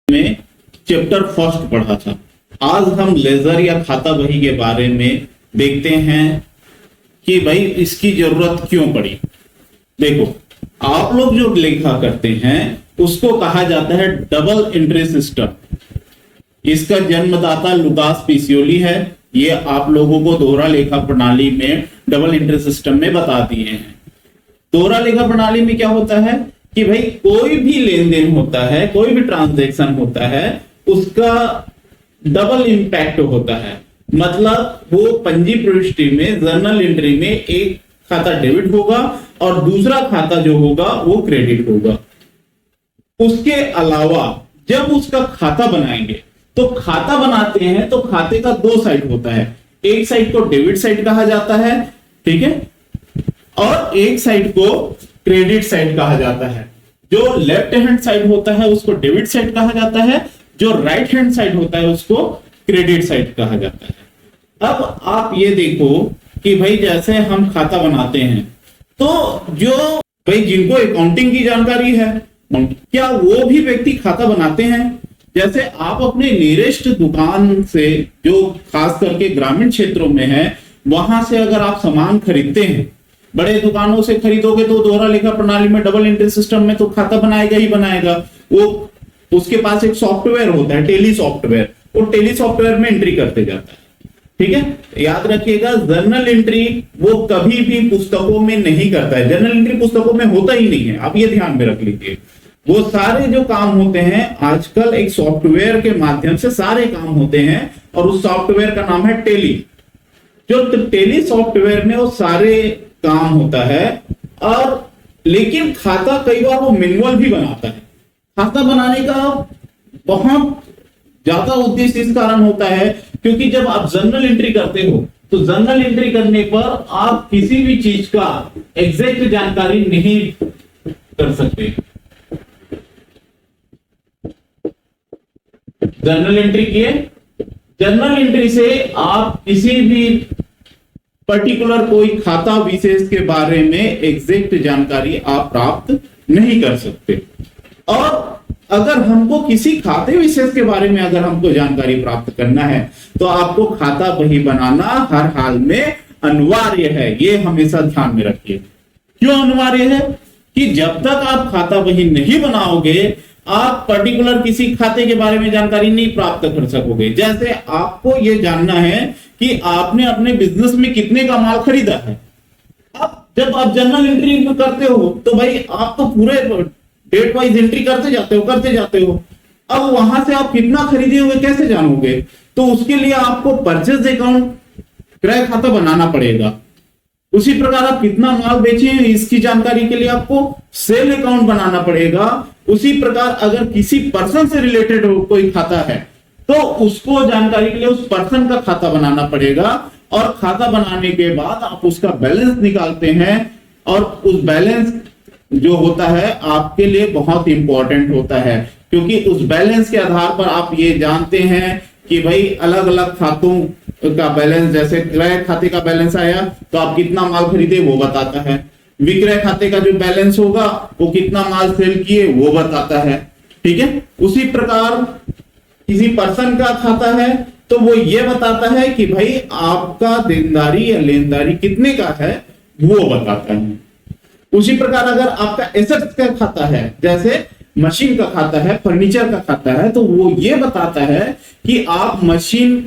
में chapter first पढ़ा था। आज हम लेजर या खाता बही के बारे में देखते हैं कि भाई इसकी जरूरत क्यों पड़ी। देखो, आप लोग जो लेखा करते हैं उसको कहा जाता है डबल एंट्री सिस्टम। इसका जन्मदाता लुकास पिसियोली है। ये आप लोगों को दोहरा लेखा प्रणाली में डबल एंट्री सिस्टम में बता दिए हैं। दोहरा लेखा प्रणाली में क्या होता है कि भाई कोई भी लेन देन होता है, कोई भी ट्रांजैक्शन होता है, उसका डबल इंपैक्ट होता है। मतलब वो पंजी प्रविष्टि में जर्नल एंट्री में एक खाता डेबिट होगा और दूसरा खाता जो होगा वो क्रेडिट होगा। उसके अलावा जब उसका खाता बनाएंगे तो खाता बनाते हैं तो खाते का दो साइड होता है। एक साइड को डेबिट साइड कहा जाता है, ठीक है, और एक साइड को क्रेडिट साइड कहा जाता है। जो लेफ्ट हैंड साइड होता है उसको डेबिट साइड कहा जाता है, जो राइट हैंड साइड होता है उसको क्रेडिट साइड कहा जाता है। अब आप ये देखो कि भाई जैसे हम खाता बनाते हैं तो जो भाई जिनको अकाउंटिंग की जानकारी है क्या वो भी व्यक्ति खाता बनाते हैं। जैसे आप अपने नियरेस्ट दुकान से, जो खास करके ग्रामीण क्षेत्रों में है, वहां से अगर आप सामान खरीदते हैं, बड़े दुकानों से खरीदोगे तो दोहरा लेखा प्रणाली में डबल एंट्री सिस्टम में तो खाता बनाएगा ही बनाएगा। वो उसके पास एक सॉफ्टवेयर होता है, टेली सॉफ्टवेयर, वो टेली सॉफ्टवेयर में एंट्री करते जाता है। ठीक है, याद रखिएगा जर्नल एंट्री वो कभी भी पुस्तकों में नहीं करता है। जर्नल एंट्री पुस्तकों में होता ही नहीं है, आप ये ध्यान में रख लीजिए। वो सारे जो काम होते हैं आजकल एक सॉफ्टवेयर के माध्यम से सारे काम होते हैं और उस सॉफ्टवेयर का नाम है टेली। जो टेली सॉफ्टवेयर में वो सारे काम होता है। और लेकिन खाता कई बार वो मैनुअल भी बनाता है। खाता बनाने का बहुत ज्यादा उद्देश्य इस कारण होता है क्योंकि जब आप जर्नल एंट्री करते हो तो जर्नल एंट्री करने पर आप किसी भी चीज का एग्जैक्ट जानकारी नहीं कर सकते। जर्नल एंट्री किए, जर्नल एंट्री से आप किसी भी पर्टिकुलर कोई खाता विशेष के बारे में एग्जैक्ट जानकारी आप प्राप्त नहीं कर सकते। और अगर हमको किसी खाते विशेष के बारे में अगर हमको जानकारी प्राप्त करना है तो आपको खाता बही बनाना हर हाल में अनिवार्य है। ये हमेशा ध्यान में रखिए। क्यों अनिवार्य है कि जब तक आप खाता बही नहीं बनाओगे आप पर्टिकुलर किसी खाते के बारे में जानकारी नहीं प्राप्त कर सकोगे। जैसे आपको यह जानना है कि आपने अपने बिजनेस में कितने का माल खरीदा है। अब जब आप जर्नल एंट्री करते हो तो भाई आप तो पूरे डेट वाइज एंट्री करते जाते हो। अब वहां से आप कितना खरीदे हुए कैसे जानोगे? तो उसके लिए आपको परचेज अकाउंट, क्रय खाता बनाना पड़ेगा। उसी प्रकार आप कितना माल बेचे हैं इसकी जानकारी के लिए आपको सेल अकाउंट बनाना पड़ेगा। उसी प्रकार अगर किसी पर्सन से रिलेटेड कोई खाता है तो उसको जानकारी के लिए उस पर्सन का खाता बनाना पड़ेगा। और खाता बनाने के बाद आप उसका बैलेंस निकालते हैं और उस बैलेंस जो होता है आपके लिए बहुत इंपॉर्टेंट होता है क्योंकि उस बैलेंस के आधार पर आप ये जानते हैं कि भाई अलग अलग खातों का बैलेंस, जैसे क्रय खाते का बैलेंस आया तो आप कितना माल खरीदे वो बताता है। विक्रय खाते का जो बैलेंस होगा वो कितना माल सेल किए वो बताता है। ठीक है, उसी प्रकार किसी पर्सन का खाता है तो वो ये बताता है कि भाई आपका देनदारी या लेनदारी कितने का है वो बताता है। उसी प्रकार अगर आपका एसेट्स का खाता है, जैसे मशीन का खाता है, फर्नीचर का खाता है, तो वो ये बताता है कि आप मशीन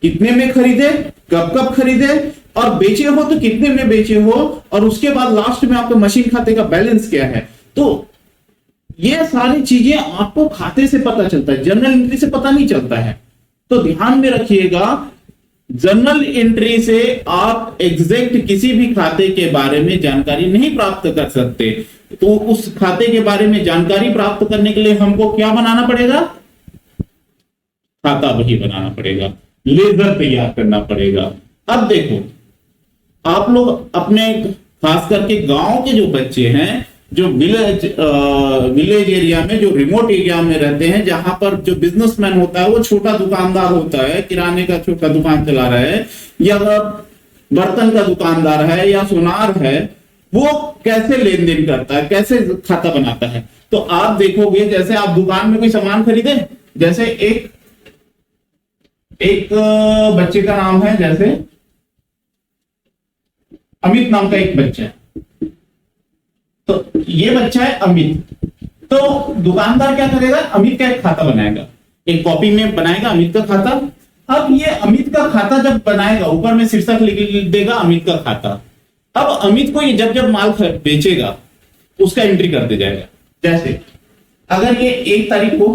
कितने में खरीदे, कब कब खरीदे और बेचे हो तो कितने में बेचे हो और उसके बाद लास्ट में आपके मशीन खाते का बैलेंस क्या है। तो ये सारी चीजें आपको खाते से पता चलता है, जर्नल एंट्री से पता नहीं चलता है। तो ध्यान में रखिएगा, जर्नल एंट्री से आप एग्जैक्ट किसी भी खाते के बारे में जानकारी नहीं प्राप्त कर सकते। तो उस खाते के बारे में जानकारी प्राप्त करने के लिए हमको क्या बनाना पड़ेगा? खाता बही बनाना पड़ेगा, लेजर तैयार करना पड़ेगा। अब देखो, आप लोग अपने खास करके गांव के जो बच्चे हैं, जो विलेज एरिया में, जो रिमोट एरिया में रहते हैं, जहां पर जो बिजनेसमैन होता है वो छोटा दुकानदार होता है, किराने का छोटा दुकान चला रहा है या बर्तन का दुकानदार है या सुनार है, वो कैसे लेन देन करता है, कैसे खाता बनाता है? तो आप देखोगे जैसे आप दुकान में कोई सामान खरीदे, जैसे एक बच्चे का नाम है, जैसे अमित नाम का एक बच्चा है, तो ये बच्चा है अमित। तो दुकानदार क्या करेगा, अमित का एक खाता बनाएगा, एक कॉपी में बनाएगा अमित का खाता। अब ये अमित का खाता जब बनाएगा, ऊपर में शीर्षक लिख देगा अमित का खाता। अब अमित को ये जब जब माल बेचेगा उसका एंट्री करते जाएगा। जैसे अगर ये 1 तारीख को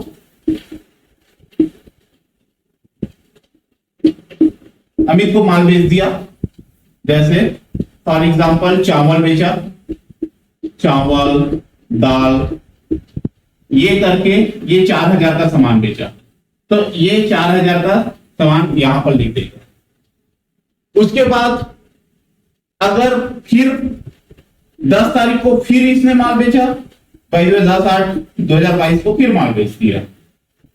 अमित को माल बेच दिया, जैसे फॉर एग्जांपल चावल बेचा, चावल दाल ये करके ये 4000 का सामान बेचा, तो ये 4000 का सामान यहां पर लिख देगा। उसके बाद अगर फिर 10 तारीख को फिर इसने माल बेचा, 10/8/2022 को फिर माल बेच दिया।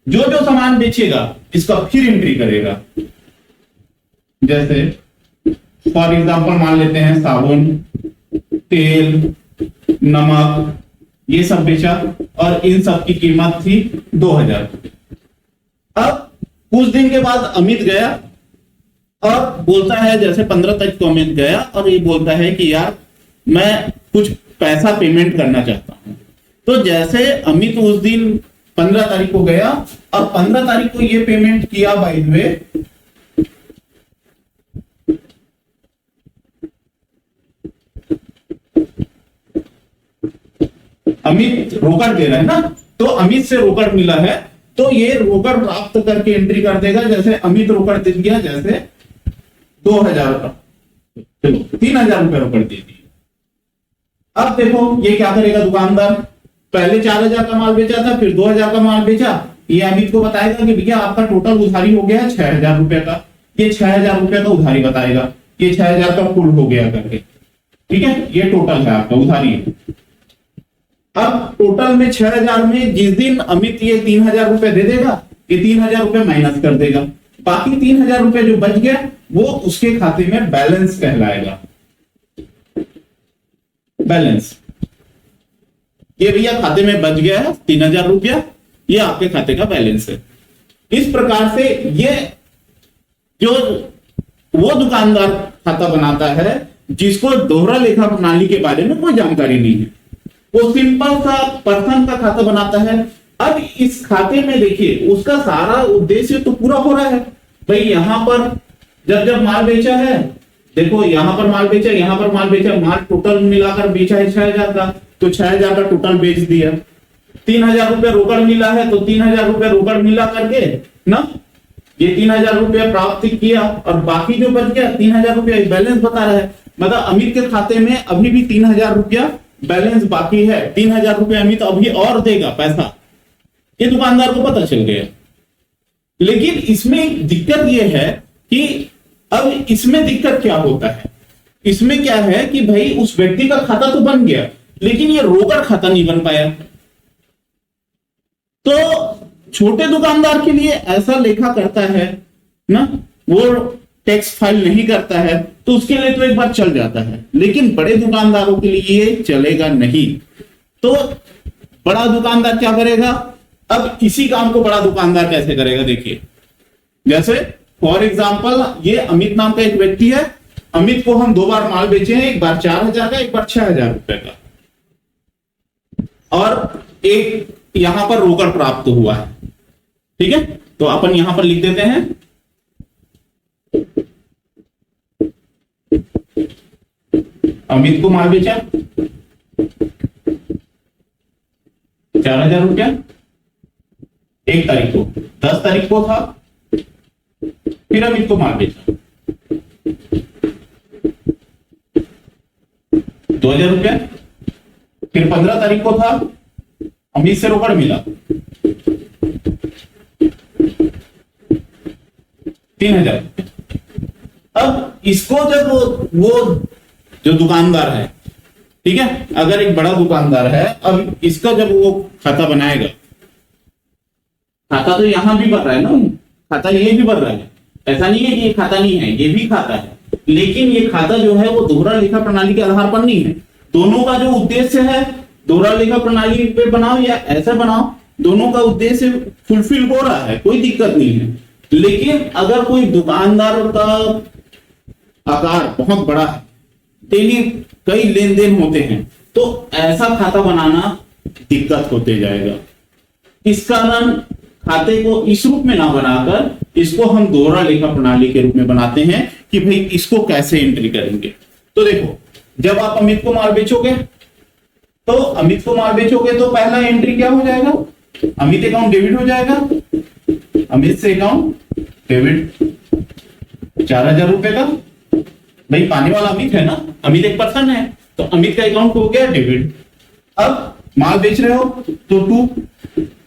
जो जो सामान बेचेगा इसका फिर एंट्री करेगा। जैसे फॉर एग्जांपल मान लेते हैं साबुन, तेल, नमक ये सब बेचा और इन सब की कीमत थी 2000। अब कुछ दिन के बाद अमित गया और बोलता है, जैसे 15 तारीख को अमित गया और ये बोलता है कि यार मैं कुछ पैसा पेमेंट करना चाहता हूं। तो जैसे अमित उस दिन 15 तारीख को गया और 15 तारीख को ये पेमेंट किया, बाय द वे अमित रोकड़ दे रहा है ना, तो अमित से रोकड़ मिला है तो ये रोकड़ प्राप्त करके एंट्री कर देगा। जैसे अमित रोकड़ दे दिया, जैसे 2000 का, चलो 3000 रुपए रोकड़ दे दी। अब देखो ये क्या करेगा दुकानदार, पहले 4000 का माल बेचा था, फिर 2000 का माल बेचा। ये अमित को बताएगा कि भैया आपका टोटल उधारी हो गया 6000 रुपए का। ये 6000 रुपए का उधारी बताएगा, ये 6000 का कुल हो गया करके, ठीक है, ये टोटल है आपका उधारी है। अब टोटल में 6000 में जिस दिन अमित ये 3000 रुपए दे देगा, ये 3000 रुपए माइनस कर देगा, बाकी 3000 रुपए जो बच गया वो उसके खाते में बैलेंस कहलाएगा। बैलेंस, ये भैया खाते में बच गया है 3000 रुपया, ये आपके खाते का बैलेंस है। इस प्रकार से ये जो वो दुकानदार खाता बनाता है जिसको दोहरा लेखा प्रणाली के बारे में कोई जानकारी नहीं है, वो सिंपल सा पर्सन का खाता बनाता है। अब इस खाते में देखिए उसका सारा उद्देश्य तो पूरा हो रहा है। भाई यहां पर जब जब माल बेचा है, देखो यहां पर माल बेचा, यहां पर माल बेचा, माल टोटल मिलाकर बेचा है 6000 का, तो 6000 का टोटल बेच दिया। 3000 रुपये रोकड़ मिला है, तो 3000 रुपये रोकड़ मिला करके ना ये 3000 रुपये प्राप्त किया और बाकी जो बच गया 3000 रुपया बैलेंस बता रहा है। मतलब अमित के खाते में अभी भी 3000 रुपया बैलेंस बाकी है। 3000 रुपये अमित अभी और देगा पैसा, ये दुकानदार को पता चल गया। लेकिन इसमें दिक्कत यह है कि अब इसमें दिक्कत क्या होता है, इसमें क्या है कि भाई उस व्यक्ति का खाता तो बन गया लेकिन ये रोकड़ खाता नहीं बन पाया। तो छोटे दुकानदार के लिए ऐसा लेखा करता है ना, वो टैक्स फाइल नहीं करता है तो उसके लिए तो एक बार चल जाता है, लेकिन बड़े दुकानदारों के लिए ये चलेगा नहीं। तो बड़ा दुकानदार क्या करेगा, अब इसी काम को बड़ा दुकानदार कैसे करेगा देखिए। जैसे फॉर एग्जांपल ये अमित नाम का एक व्यक्ति है, अमित को हम 2 बार माल बेचे हैं, एक बार 4000 का, एक बार 6000 रुपए का, और एक यहां पर रोकड़ प्राप्त हुआ है, ठीक है। तो अपन यहां पर लिख देते हैं अमित को माल बेचा 4000 रुपया 1 तारीख को, 10 तारीख को था, फिर अमित को माल बेचा 2000 रुपया, फिर 15 तारीख को था, अमित से रोकड़ मिला 3000। अब इसको जब वो जो दुकानदार है, ठीक है, अगर एक बड़ा दुकानदार है, अब इसका जब वो खाता बनाएगा, खाता तो यहां भी बढ़ रहा है ना, खाता ये भी बढ़ रहा है, ऐसा नहीं है कि ये खाता नहीं है, ये भी खाता है, लेकिन ये खाता जो है वो दोहरा लेखा प्रणाली के आधार पर नहीं है। दोनों का जो उद्देश्य है दोहरा लेखा प्रणाली पे बनाओ या ऐसा बनाओ, दोनों का उद्देश्य फुलफिल हो रहा है, कोई दिक्कत नहीं है। लेकिन अगर कोई दुकानदार का आकार बहुत बड़ा है, डेली कई लेन देन होते हैं, तो ऐसा खाता बनाना दिक्कत होते जाएगा। इस कारण खाते को इस रूप में ना बनाकर इसको हम दोहरा लेखा प्रणाली के रूप में बनाते हैं कि भाई इसको कैसे एंट्री करेंगे। तो देखो, जब आप अमित को माल बेचोगे तो पहला एंट्री क्या हो जाएगा, अमित अकाउंट डेबिट हो जाएगा, अमित से अकाउंट डेबिट 4000 रुपए का। भाई पाने वाला अमित है ना, अमित एक पर्सन है, तो अमित का अकाउंट हो गया डेबिट। अब माल बेच रहे हो तो 2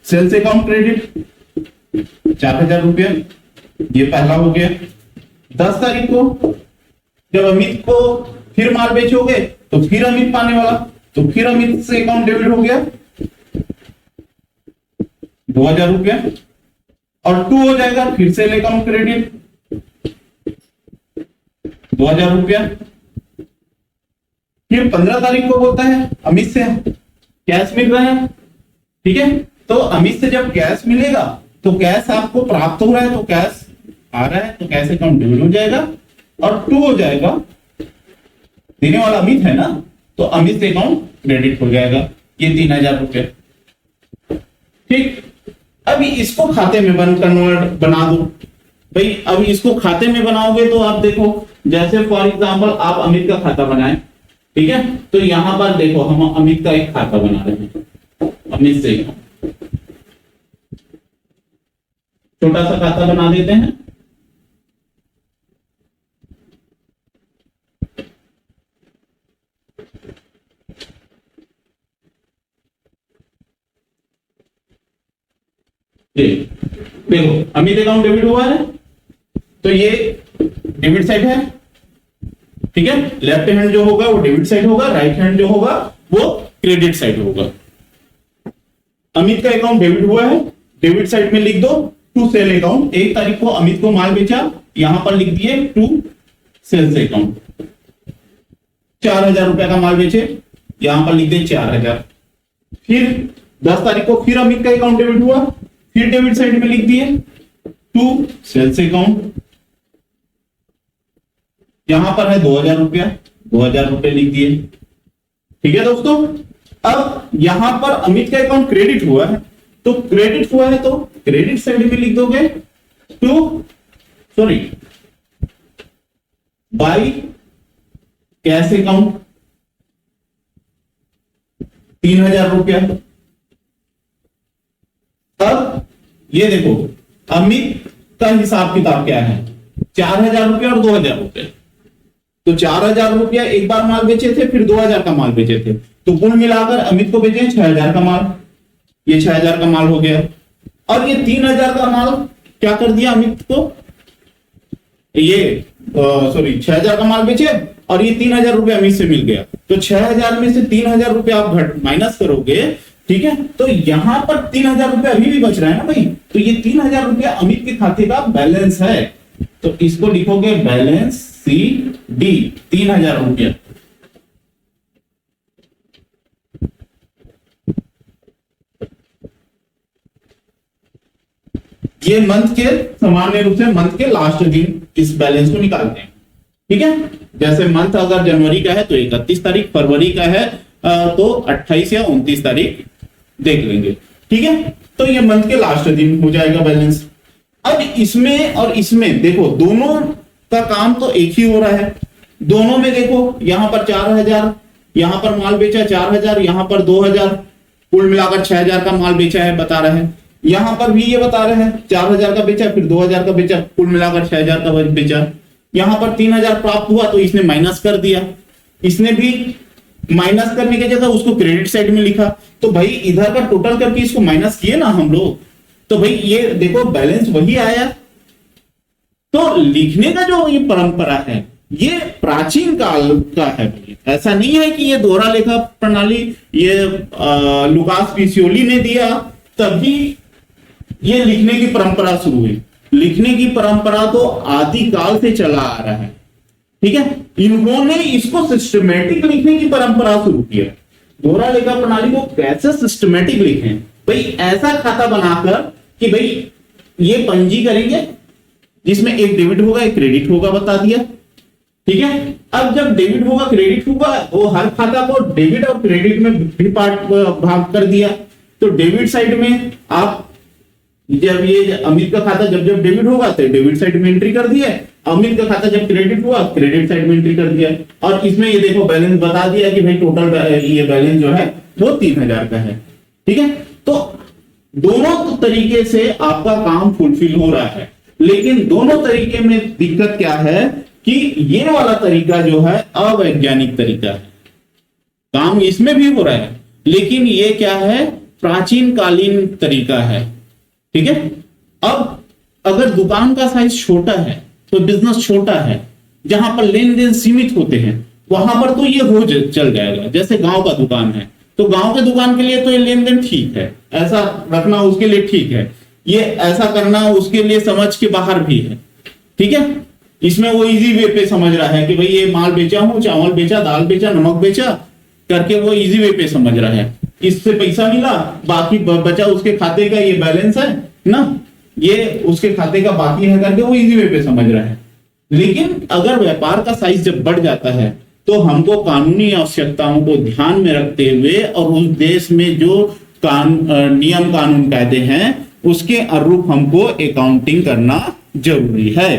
सेल्स अकाउंट क्रेडिट 4000 रुपया, ये पहला हो गया। 10 तारीख को जब अमित को फिर माल बेचोगे तो फिर अमित पाने वाला, तो फिर अमित से अकाउंट डेबिट हो गया 2000 रुपया, और 2 हो जाएगा फिर से अकाउंट क्रेडिट 2000 रुपया। फिर 15 तारीख को होता है अमित से कैश मिल रहा है, ठीक है। तो अमित से जब कैश मिलेगा तो कैश आपको प्राप्त हो रहा है, तो कैश आ रहा है, तो कैश अकाउंट डेबिट हो जाएगा, और 2 हो जाएगा, देने वाला अमित है ना, तो अमित से अकाउंट क्रेडिट हो जाएगा, ये 3000 रुपये, ठीक। अभी इसको खाते में बना दो भाई। अब इसको खाते में बनाओगे तो आप देखो, जैसे फॉर एग्जांपल आप अमित का खाता बनाएं, ठीक है। तो यहां पर देखो हम अमित का एक खाता बना रहे हैं, अमित से छोटा सा खाता बना देते हैं। देखो अमित अकाउंट डेबिट हुआ है, तो ये डेबिट साइड है, ठीक है। लेफ्ट हैंड जो होगा वो डेबिट साइड होगा, राइट हैंड जो होगा वो क्रेडिट साइड होगा। अमित का अकाउंट डेबिट हुआ है, डेबिट साइड में लिख दो टू सेल अकाउंट। 1 तारीख को अमित को माल बेचा, यहां पर लिख दिए टू सेल्स अकाउंट। 4000 रुपए का माल बेचे, यहां पर लिख दिए 4000। फिर 10 तारीख को फिर अमित का अकाउंट डेबिट हुआ, फिर डेबिट साइड में लिख दिए टू सेल्स अकाउंट। यहां पर है 2000 रुपया, 2000 रुपए लिख दिए, ठीक है दोस्तों। अब यहां पर अमित का अकाउंट क्रेडिट हुआ है, तो क्रेडिट हुआ है तो क्रेडिट साइड में लिख दोगे बाई कैश अकाउंट 3000 रुपया। अब ये देखो अमित का हिसाब किताब क्या है, 4000 रुपया और 2000 रुपये। तो 4000 रुपया एक बार माल बेचे थे, फिर 2000 का माल बेचे थे, तो कुल मिलाकर अमित को बेचे 6000 का माल, ये 6000 का माल हो गया। और ये 3000 का माल क्या कर दिया अमित को, ये 6000 का माल बेचे और ये 3000 रुपये अमित से मिल गया, तो 6000 में से 3000 रुपये आप माइनस करोगे, ठीक है। तो यहां पर 3000 रुपये अभी भी बच रहा है ना भाई, तो ये 3000 रुपये अमित के खाते का बैलेंस है, तो इसको लिखोगे बैलेंस सी डी 3000 रुपया। ये मंथ के सामान्य रूप से मंथ के लास्ट दिन इस बैलेंस को निकालते हैं, ठीक है। जैसे मंथ अगर जनवरी का है तो 31 तारीख, फरवरी का है तो 28 या 29 तारीख देख लेंगे, ठीक है। तो ये मंथ के लास्ट दिन हो जाएगा बैलेंस। अब इसमें और इसमें देखो दोनों का काम तो एक ही हो रहा है। दोनों में देखो यहां पर 4000, यहां पर माल बेचा 4000, यहां पर 2000, कुल मिलाकर 6000 का माल बेचा है बता रहे हैं। यहां पर भी ये बता रहे हैं 4000 का बेचा, फिर 2000 का बेचा, कुल मिलाकर 6000 का बेचा। यहां पर 3000 प्राप्त हुआ तो इसने माइनस कर दिया, इसने भी माइनस करने की जगह उसको क्रेडिट साइड में लिखा, तो भाई इधर का टोटल करके इसको माइनस किए ना हम लोग, तो भाई ये देखो बैलेंस वही आया। तो लिखने का जो ये परंपरा है ये प्राचीन काल का है, ऐसा नहीं है कि ये दोहरा लेखा प्रणाली ये लुकास पिसियोली ने दिया तभी ये लिखने की परंपरा शुरू हुई। लिखने की परंपरा तो आदिकाल से चला आ रहा है, ठीक है। इन्होंने इसको सिस्टमेटिक लिखने की परंपरा शुरू किया। दोहरा लेखा प्रणाली को कैसे सिस्टमेटिक लिखें, भाई ऐसा खाता बनाकर कि भाई ये पंजी करेंगे जिसमें एक डेबिट होगा एक क्रेडिट होगा, बता दिया। ठीक है, अब जब डेबिट होगा क्रेडिट होगा वो हर खाता को डेबिट और क्रेडिट में भी पार्ट भाग कर दिया। तो डेबिट साइड में आप जब ये अमित का खाता जब जब डेबिट होगा तो डेबिट साइड में एंट्री कर दिया, अमित का खाता जब क्रेडिट हुआ क्रेडिट साइड में एंट्री कर दिया। और इसमें ये देखो बैलेंस बता दिया कि भाई टोटल ये बैलेंस जो है वो 3000 का है। ठीक है, तो दोनों तरीके से आपका काम फुलफिल हो रहा है, लेकिन दोनों तरीके में दिक्कत क्या है कि ये वाला तरीका जो है अवैज्ञानिक तरीका है, काम इसमें भी हो रहा है लेकिन ये क्या है, प्राचीन कालीन तरीका है। ठीक है, अब अगर दुकान का साइज छोटा है तो बिजनेस छोटा है, जहां पर लेन देन सीमित होते हैं वहां पर तो ये हो चल जाएगा। जैसे गांव का दुकान है तो गांव के दुकान के लिए तो ये लेन देन ठीक है, ऐसा रखना उसके लिए ठीक है, ये ऐसा करना उसके लिए समझ के बाहर भी है। ठीक है, इसमें वो इजी वे पे समझ रहा है कि भाई ये माल बेचा हूं, चावल बेचा, दाल बेचा, नमक बेचा करके वो इजी वे पे समझ रहा है, इससे पैसा मिला, बाकी बचा उसके खाते का ये बैलेंस है ना, ये उसके खाते का बाकी है करके वो इजी वे पे समझ रहा है। लेकिन अगर व्यापार का साइज जब बढ़ जाता है तो हमको कानूनी आवश्यकताओं को ध्यान में रखते हुए और उस देश में जो नियम कानून कायदे हैं उसके अनुरूप हमको अकाउंटिंग करना जरूरी है।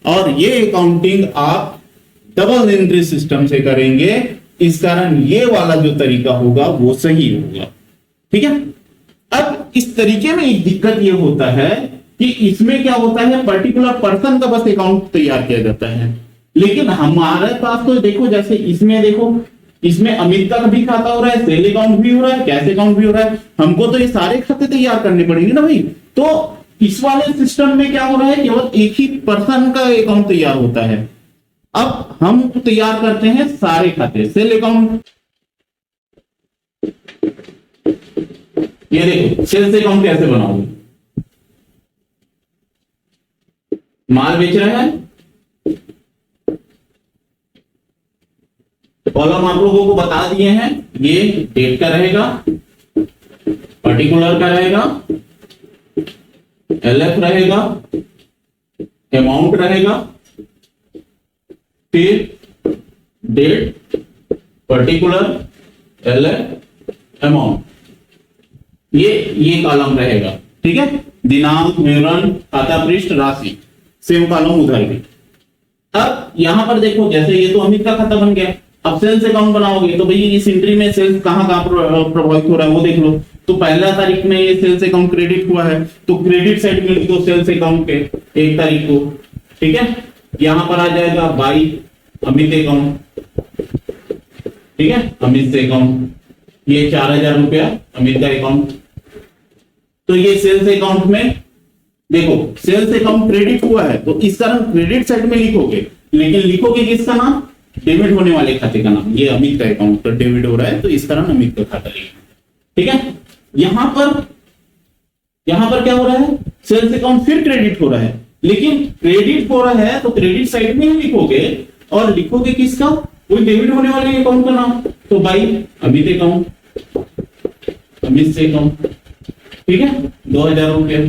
और ये अकाउंटिंग आप डबल एंट्री सिस्टम से करेंगे, इस कारण ये वाला जो तरीका होगा वो सही होगा। ठीक है, अब इस तरीके में एक दिक्कत ये होता है कि इसमें क्या होता है, पर्टिकुलर पर्सन का बस अकाउंट तैयार किया जाता है, लेकिन हमारे पास तो देखो जैसे इसमें देखो, इसमें अमित का भी खाता हो रहा है, सेल अकाउंट भी हो रहा है, कैश अकाउंट भी हो रहा है, हमको तो ये सारे खाते तैयार करने पड़ेंगे ना भाई। तो इस वाले सिस्टम में क्या हो रहा है, केवल एक ही पर्सन का अकाउंट तैयार होता है। अब हम तैयार करते हैं सारे खाते, सेल अकाउंट, ये देखो सेल्स अकाउंट कैसे बनाओगे, माल बेच रहा है, कॉलम आप लोगों को बता दिए हैं, ये डेट का रहेगा, पर्टिकुलर का रहेगा, एलएफ रहेगा, अमाउंट रहेगा, फिर डेट, पर्टिकुलर, एलएफ, अमाउंट, ये कॉलम रहेगा। ठीक है, दिनांक, विवरण, खाता पृष्ठ, राशि, सेम कॉलम उधर भी। अब यहां पर देखो जैसे ये तो अमित का खाता बन गया, अब सेल्स अकाउंट बनाओगे तो भाई इस एंट्री में सेल्स कहां प्रभावित हो रहा है वो देख लो। तो पहला तारीख में ये सेल्स अकाउंट क्रेडिट हुआ है तो क्रेडिट साइड में लिख दो सेल्स अकाउंट के 1 तारीख को। ठीक है, यहां पर आ जाएगा 22 अमित अकाउंट, ठीक है, अमित से अकाउंट, ये 4000 रुपया अमित का अकाउंट। तो ये सेल्स अकाउंट में देखो सेल्स अकाउंट क्रेडिट हुआ है तो इस कारण क्रेडिट साइड में लिखोगे, लेकिन लिखोगे किसका नाम, डेबिट होने वाले खाते का नाम, ये अमित का अकाउंट पर डेबिट हो रहा है तो इस कारण अमित का खाता लिखना। ठीक है, यहां पर क्या हो रहा है, सेल्स अकाउंट फिर क्रेडिट हो रहा है, लेकिन क्रेडिट हो रहा है तो क्रेडिट साइड में ही लिखोगे और लिखोगे किसका, कोई डेबिट होने वाले अकाउंट का नाम, तो भाई अमित अकाउंट, अमित से अकाउंट, ठीक है, 2000 रुपये।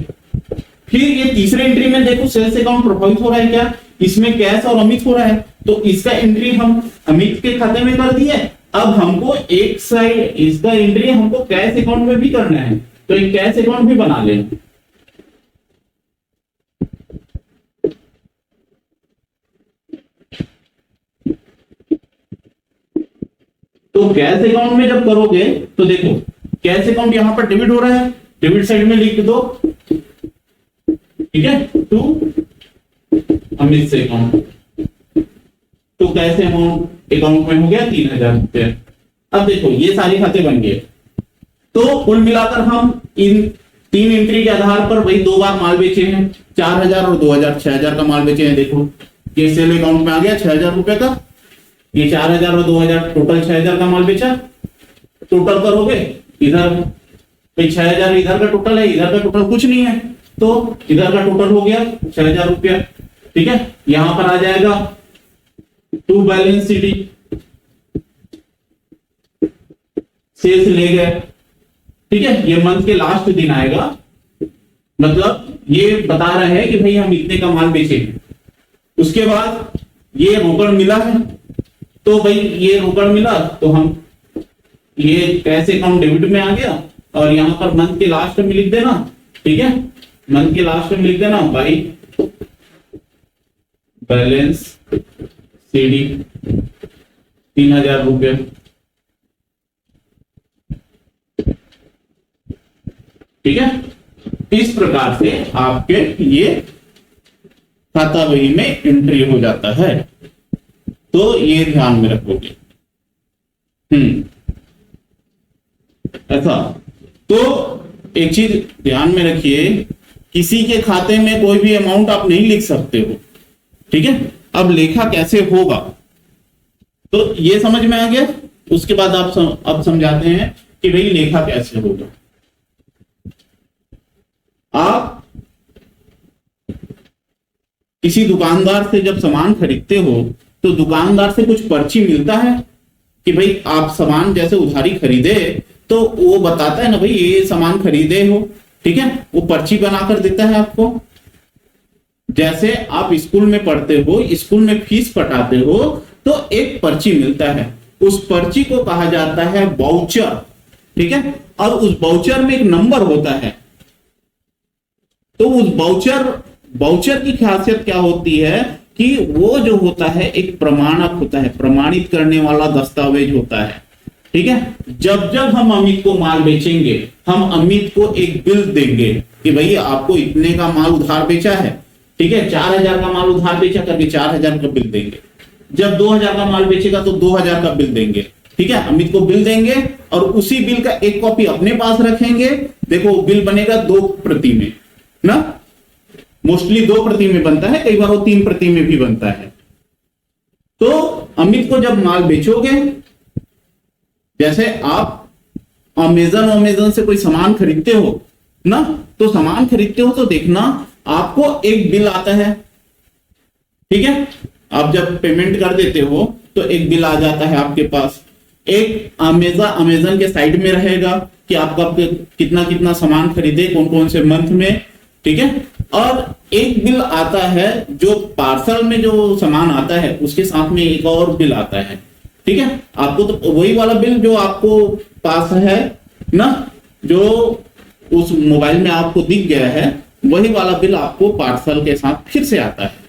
फिर ये तीसरे एंट्री में देखो सेल्स अकाउंट प्रभावित हो रहा है क्या, इसमें कैश और अमित हो रहा है तो इसका एंट्री हम अमित के खाते में कर दिए। अब हमको एक साइड इसका एंट्री हमको कैश अकाउंट में भी करना है तो एक कैश अकाउंट भी बना लें। तो कैश अकाउंट में जब करोगे तो देखो कैश अकाउंट यहां पर डेबिट हो रहा है, डेबिट साइड में लिख दो, ठीक है, टू अमित से अकाउंट, तो कैश अमाउंट अकाउंट में हो गया 3000 रुपये। अब देखो ये सारे खाते बन गए, तो कुल मिलाकर हम इन 3 एंट्री के आधार पर वही 2 बार माल बेचे हैं, 4000 और 2000, 6000 का माल बेचे हैं। देखो ये सेल अकाउंट में आ गया 6000 रुपए का, ये 4000 और 2000 टोटल 6000 का माल बेचा। टोटल करोगे इधर 6000 इधर का टोटल है, इधर का टोटल कुछ नहीं है, तो इधर का टोटल हो गया 6000 रुपया। ठीक है, यहां पर आ जाएगा टू बैलेंस शीट, सेल्स ले गए, ठीक है, ये मंथ के लास्ट दिन आएगा, मतलब ये बता रहा है कि भाई हम इतने का माल बेचेंगे। उसके बाद ये रोकड़ मिला है, तो भाई ये रोकड़ मिला तो हम ये कैश अकाउंट डेबिट में आ गया, और यहां पर मंथ के लास्ट में लिख देना, ठीक है, मंथ के लास्ट में लिख देना भाई बैलेंस सीडी 3000 रुपये, ठीक है। इस प्रकार से आपके ये खाता बही में एंट्री हो जाता है, तो ये ध्यान में रखोगे। ऐसा तो एक चीज ध्यान में रखिए, किसी के खाते में कोई भी अमाउंट आप नहीं लिख सकते हो, ठीक है। अब लेखा कैसे होगा, तो ये समझ में आ गया। उसके बाद आप अब समझाते हैं कि भाई लेखा कैसे होगा। आप किसी दुकानदार से जब सामान खरीदते हो तो दुकानदार से कुछ पर्ची मिलता है कि भाई आप सामान जैसे उधारी खरीदे तो वो बताता है ना भाई ये सामान खरीदे हो, ठीक है, वो पर्ची बनाकर देता है आपको। जैसे आप स्कूल में पढ़ते हो, स्कूल में फीस पटाते हो तो एक पर्ची मिलता है, उस पर्ची को कहा जाता है वाउचर, ठीक है, और उस वाउचर में एक नंबर होता है। तो उस वाउचर की खासियत क्या होती है कि वो जो होता है एक प्रमाणक होता है, प्रमाणित करने वाला दस्तावेज होता है, ठीक है। जब जब हम अमित को माल बेचेंगे, हम अमित को एक बिल देंगे कि भैया आपको इतने का माल उधार बेचा है, ठीक है, 4000 का माल उधार बेचा करके 4000 का बिल देंगे। जब 2000 का माल बेचेगा तो 2000 का बिल देंगे, ठीक है, अमित को बिल देंगे और उसी बिल का एक कॉपी अपने पास रखेंगे। देखो बिल बनेगा 2 प्रति में ना, मोस्टली 2 प्रति में बनता है, कई बार वो 3 प्रति में भी बनता है। तो अमित को जब माल बेचोगे, जैसे आप अमेजन से कोई सामान खरीदते हो ना, तो सामान खरीदते हो तो देखना आपको एक बिल आता है, ठीक है, आप जब पेमेंट कर देते हो तो एक बिल आ जाता है आपके पास। एक अमेजन के साइड में रहेगा कि आपका कितना कितना सामान खरीदे, कौन कौन से मंथ में, ठीक है। और एक बिल आता है जो पार्सल में जो सामान आता है उसके साथ में एक और बिल आता है, ठीक है। आपको तो वही वाला बिल जो आपको पास है ना, जो उस मोबाइल में आपको दिख गया है, वही वाला बिल आपको पार्सल के साथ फिर से आता है।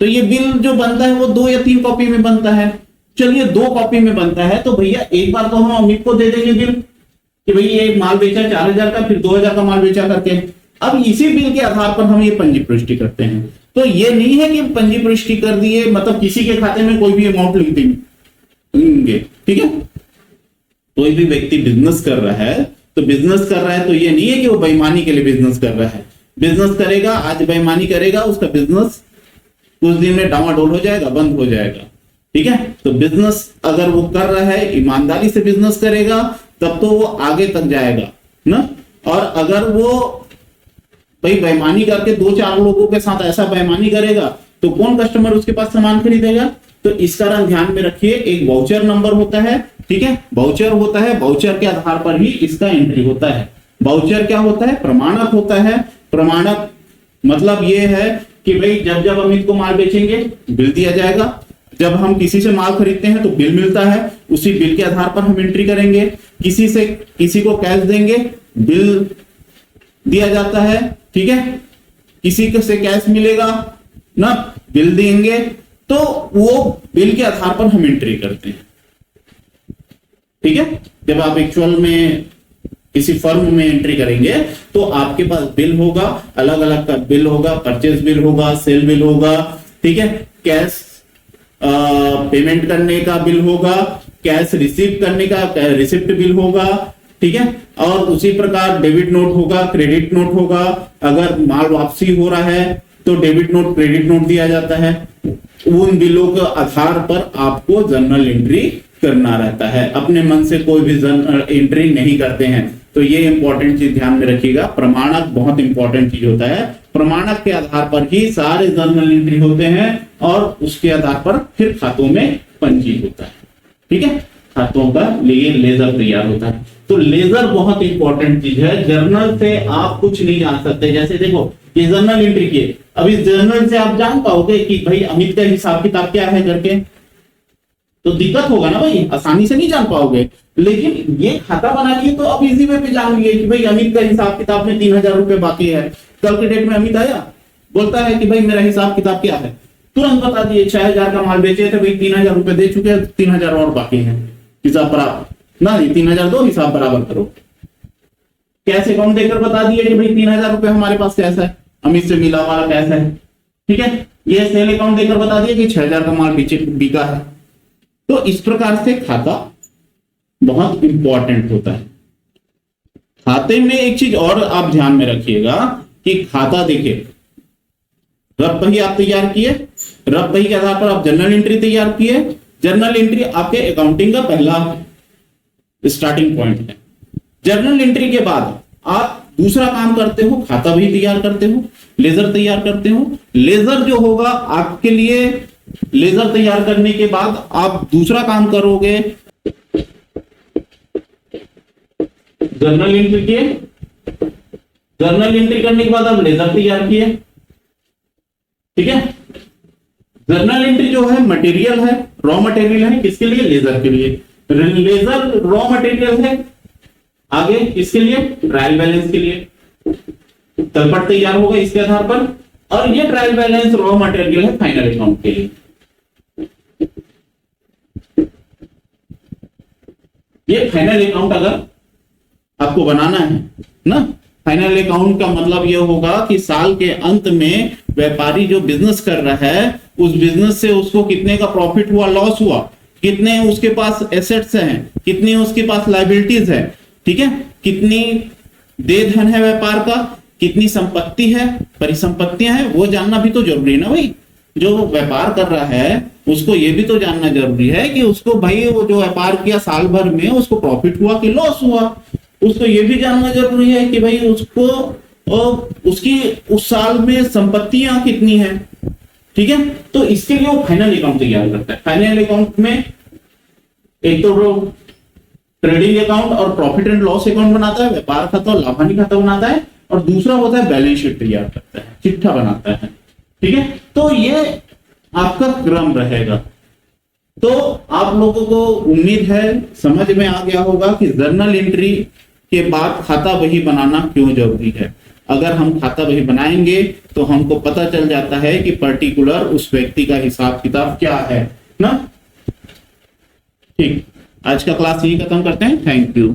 तो ये बिल जो बनता है वो 2 या 3 कॉपी में बनता है। चलिए 2 कॉपी में बनता है तो भैया एक बार तो हम अमित को दे देंगे बिल कि भैया ये माल बेचा 4000 का, फिर 2000 का माल बेचा करके। अब इसी बिल के आधार पर हम ये पंजी पुष्टि करते हैं। तो ये नहीं है कि पंजी पुष्टि कर दिए मतलब किसी के खाते में कोई भी अमाउंट लिख देंगे, ठीक है। कोई भी व्यक्ति बिजनेस कर रहा है तो ये नहीं है कि वो बेईमानी के लिए बिजनेस कर रहा है। बिजनेस करेगा, आज बेईमानी करेगा, उसका बिजनेस कुछ दिन में डामाडोल हो जाएगा, बंद हो जाएगा, ठीक है। तो बिजनेस अगर वो कर रहा है, ईमानदारी से बिजनेस करेगा, तब तो वो आगे तक जाएगा ना। और अगर वो भाई बेईमानी करके 2-4 लोगों के साथ ऐसा बेईमानी करेगा तो कौन कस्टमर उसके पास सामान खरीदेगा। तो इस कारण ध्यान में रखिए, एक वाउचर नंबर होता है, ठीक है, वाउचर होता है, वाउचर के आधार पर ही इसका एंट्री होता है। वाउचर क्या होता है, प्रमाणक होता है। प्रमाणक मतलब ये है कि भाई जब जब अमित को माल बेचेंगे बिल दिया जाएगा, जब हम किसी से माल खरीदते हैं तो बिल मिलता है, उसी बिल के आधार पर हम एंट्री करेंगे। किसी को कैश देंगे, बिल दिया जाता है, ठीक है, किसी से कैश मिलेगा ना, बिल देंगे, तो वो बिल के आधार पर हम एंट्री करते हैं, ठीक है। जब आप एक्चुअल में किसी फर्म में एंट्री करेंगे तो आपके पास बिल होगा, अलग अलग का बिल होगा, परचेज बिल होगा, सेल बिल होगा, ठीक है, कैश पेमेंट करने का बिल होगा, कैश रिसीव करने का रिसिप्ट बिल होगा, ठीक है। और उसी प्रकार डेबिट नोट होगा, क्रेडिट नोट होगा। अगर माल वापसी हो रहा है तो डेबिट नोट, क्रेडिट नोट दिया जाता है। उन बिलों के आधार पर आपको जर्नल एंट्री करना रहता है। अपने मन से कोई भी जर्नल एंट्री नहीं करते हैं। तो ये इंपॉर्टेंट चीज ध्यान में रखिएगा, प्रमाणक बहुत इंपॉर्टेंट चीज होता है। प्रमाणक के आधार पर ही सारे जर्नल एंट्री होते हैं और उसके आधार पर फिर खातों में पंजी होता है, ठीक है। खातों का लिए लेजर तैयार होता है। तो लेजर बहुत इंपॉर्टेंट चीज है। जर्नल से आप कुछ नहीं जान सकते। जैसे देखो ये जर्नल एंट्री की है, अब इस जर्नल से आप जान पाओगे कि भाई अमित का हिसाब किताब क्या है करके? तो दिक्कत होगा ना भाई, आसानी से नहीं जान पाओगे। लेकिन ये खाता बना लिए तो अब इजी वे पे जान लिए कि भाई अमित का हिसाब किताब में 3000 रुपए बाकी है। कल के डेट में अमित आया, बोलता है कि भाई मेरा हिसाब किताब क्या है, तुरंत बता दिए 6000 का माल बेचे थे भाई, 3000 रुपए दे चुके हैं, 3000 और बाकी है, हिसाब बराबर ना, 3000 दो, हिसाब बराबर करो। कैश अकाउंट देकर बता दिए कि भाई 3000 रुपए हमारे पास कैश है, अमित से मिला वाला कैश है, ठीक है। ये सेल अकाउंट देकर बता दिया कि 6000 का माल बिका है। तो इस प्रकार से खाता बहुत इंपॉर्टेंट होता है। खाते में एक चीज और आप ध्यान में रखिएगा कि खाता देखिए, रफ बही आप तैयार किए, रफ बही के आधार पर आप जर्नल एंट्री तैयार किए। जर्नल एंट्री आपके अकाउंटिंग का पहला स्टार्टिंग पॉइंट है। जर्नल एंट्री के बाद आप दूसरा काम करते हो, खाता बही तैयार करते हो, लेजर तैयार करते हो। लेजर जो होगा आपके लिए, लेजर तैयार करने के बाद आप दूसरा काम करोगे, जर्नल एंट्री किए, जर्नल एंट्री करने के बाद आप लेजर तैयार किए, ठीक है। जर्नल एंट्री जो है मटेरियल है, रॉ मटेरियल है, किसके लिए? लेजर के लिए। लेजर रॉ मटेरियल है, आगे इसके लिए ट्रायल बैलेंस के लिए तलपट तैयार होगा इसके आधार पर, और ये ट्रायल बैलेंस रॉ मटेरियल है फाइनल अकाउंट के लिए। ये फाइनल अकाउंट अगर आपको बनाना है ना, फाइनल अकाउंट का मतलब यह होगा कि साल के अंत में व्यापारी जो बिजनेस कर रहा है, उस बिजनेस से उसको कितने का प्रॉफिट हुआ, लॉस हुआ, कितने उसके पास एसेट्स हैं, कितनी उसके पास लायबिलिटीज है, ठीक है, कितनी देय धन है व्यापार का, कितनी संपत्ति है, परिसंपत्तियां हैं, वो जानना भी तो जरूरी है ना भाई। जो व्यापार कर रहा है उसको ये भी तो जानना जरूरी है कि उसको भाई वो जो व्यापार किया साल भर में उसको प्रॉफिट हुआ कि लॉस हुआ, उसको ये भी जानना जरूरी है कि भाई उसको उसकी उस साल में संपत्तियां कितनी है, ठीक है। तो इसके लिए वो फाइनल अकाउंट तैयार करता है। फाइनल अकाउंट में एक तो ट्रेडिंग अकाउंट और प्रॉफिट एंड लॉस अकाउंट बनाता है, व्यापार खाता और लाभ हानि खाता बनाता है, और दूसरा होता है बैलेंस शीट तैयार करता है, चिट्ठा बनाता है, ठीक है। तो ये आपका क्रम रहेगा। तो आप लोगों को उम्मीद है समझ में आ गया होगा कि जर्नल एंट्री के बाद खाता बही बनाना क्यों जरूरी है। अगर हम खाता बही बनाएंगे तो हमको पता चल जाता है कि पर्टिकुलर उस व्यक्ति का हिसाब किताब क्या है ना। ठीक, आज का क्लास यही खत्म करते हैं। Thank you.